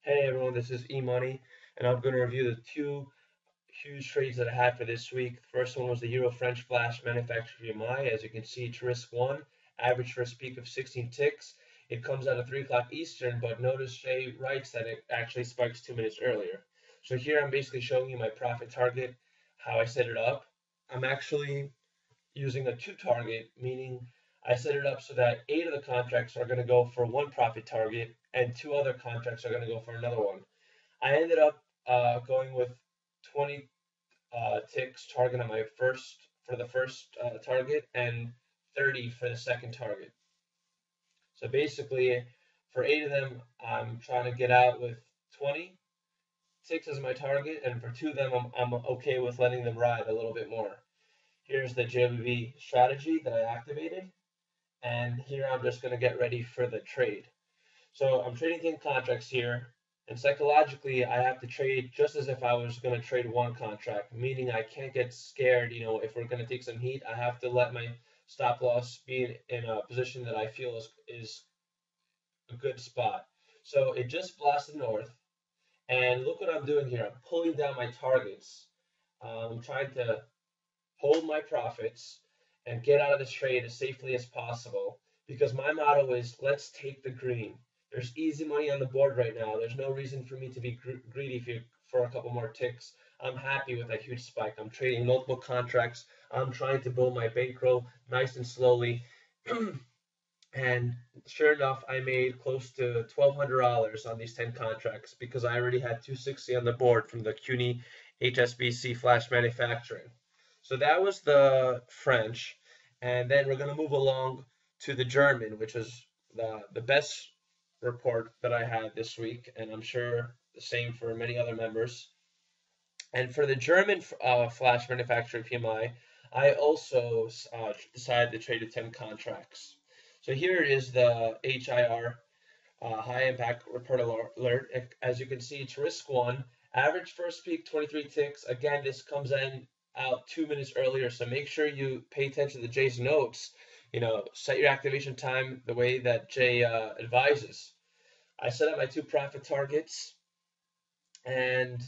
Hey everyone, this is Emoney, and I'm going to review the two huge trades that I had for this week. The first one was the EUR French Flash Manufacturing PMI. As you can see, it's risk one, average first peak of 16 ticks. It comes out at 3 o'clock Eastern, but notice Jay writes that it actually spikes 2 minutes earlier. So here I'm basically showing you my profit target, how I set it up. I'm actually using a two target, meaning I set it up so that 8 of the contracts are going to go for one profit target and 2 other contracts are going to go for another one. I ended up going with 20 ticks target on my first target and 30 for the second target. So basically, for 8 of them, I'm trying to get out with 20 ticks as my target, and for 2 of them, I'm okay with letting them ride a little bit more. Here's the JOBB strategy that I activated, and here I'm just going to get ready for the trade. So I'm trading 10 contracts here, and psychologically, I have to trade just as if I was going to trade one contract, meaning I can't get scared. If we're going to take some heat, I have to let my stop loss be in a position that I feel is a good spot. So it just blasted north, and look what I'm doing here. I'm pulling down my targets. I'm trying to hold my profits and get out of this trade as safely as possible because my motto is let's take the green. There's easy money on the board right now. There's no reason for me to be greedy for a couple more ticks. I'm happy with that huge spike. I'm trading multiple contracts. I'm trying to build my bankroll nice and slowly. And sure enough, I made close to $1,200 on these 10 contracts because I already had 260 on the board from the CUNY HSBC Flash Manufacturing. So that was the French, and then we're going to move along to the German, which was the best report that I had this week, and I'm sure the same for many other members. And for the German Flash Manufacturing PMI, I also decided to trade 10 contracts. So here is the HIR high impact report alert. As you can see, it's risk one. Average first peak 23 ticks. Again, this comes in out 2 minutes earlier, so make sure you pay attention to Jay's notes. Set your activation time the way that Jay advises. I set up my 2 profit targets, and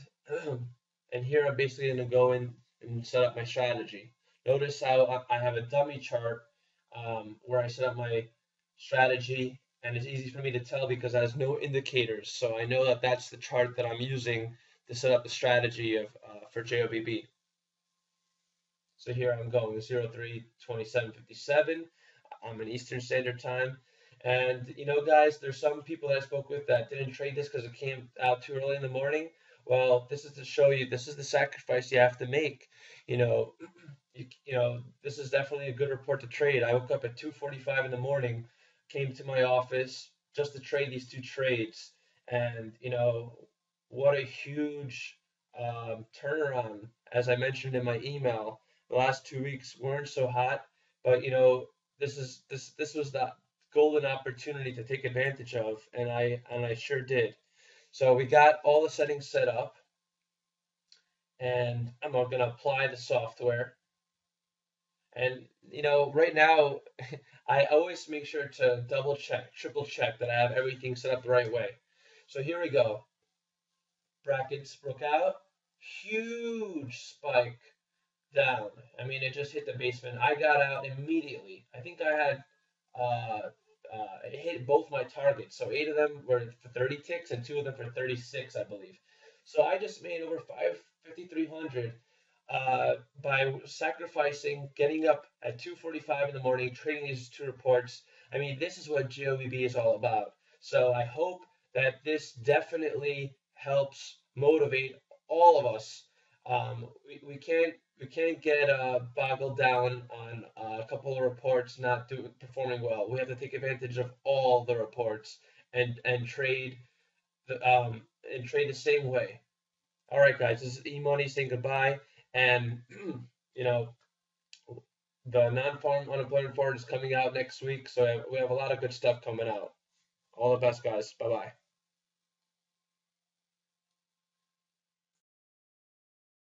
and here I'm basically going to go in and set up my strategy. Notice how I have a dummy chart where I set up my strategy, and it's easy for me to tell because it has no indicators. So I know that that's the chart that I'm using to set up the strategy of for JOBB. So here I'm going 03:27:57. I'm in Eastern Standard Time. And guys, there's some people that I spoke with that didn't trade this because it came out too early in the morning. Well, this is to show you this is the sacrifice you have to make. You know, this is definitely a good report to trade. I woke up at 2:45 in the morning, came to my office just to trade these two trades, and what a huge turnaround. As I mentioned in my email, the last 2 weeks weren't so hot, but this was the golden opportunity to take advantage of, and I sure did. So we got all the settings set up, and I'm going to apply the software. And right now, I always make sure to double check, triple check that I have everything set up the right way. So here we go. Brackets broke out, huge spike down. I mean, it just hit the basement. I got out immediately. I think I had it hit both my targets. So 8 of them were for 30 ticks and 2 of them for 36, I believe. So I just made over 5,300 by sacrificing, getting up at 2:45 in the morning, trading these two reports. I mean, this is what JOBB is all about. So I hope that this definitely helps motivate all of us. We can't get boggled down on a couple of reports not performing well. We have to take advantage of all the reports and trade the same way. All right, guys, this is Emoney saying goodbye, and the non-farm unemployment report is coming out next week, so we have a lot of good stuff coming out. All the best, guys. Bye bye.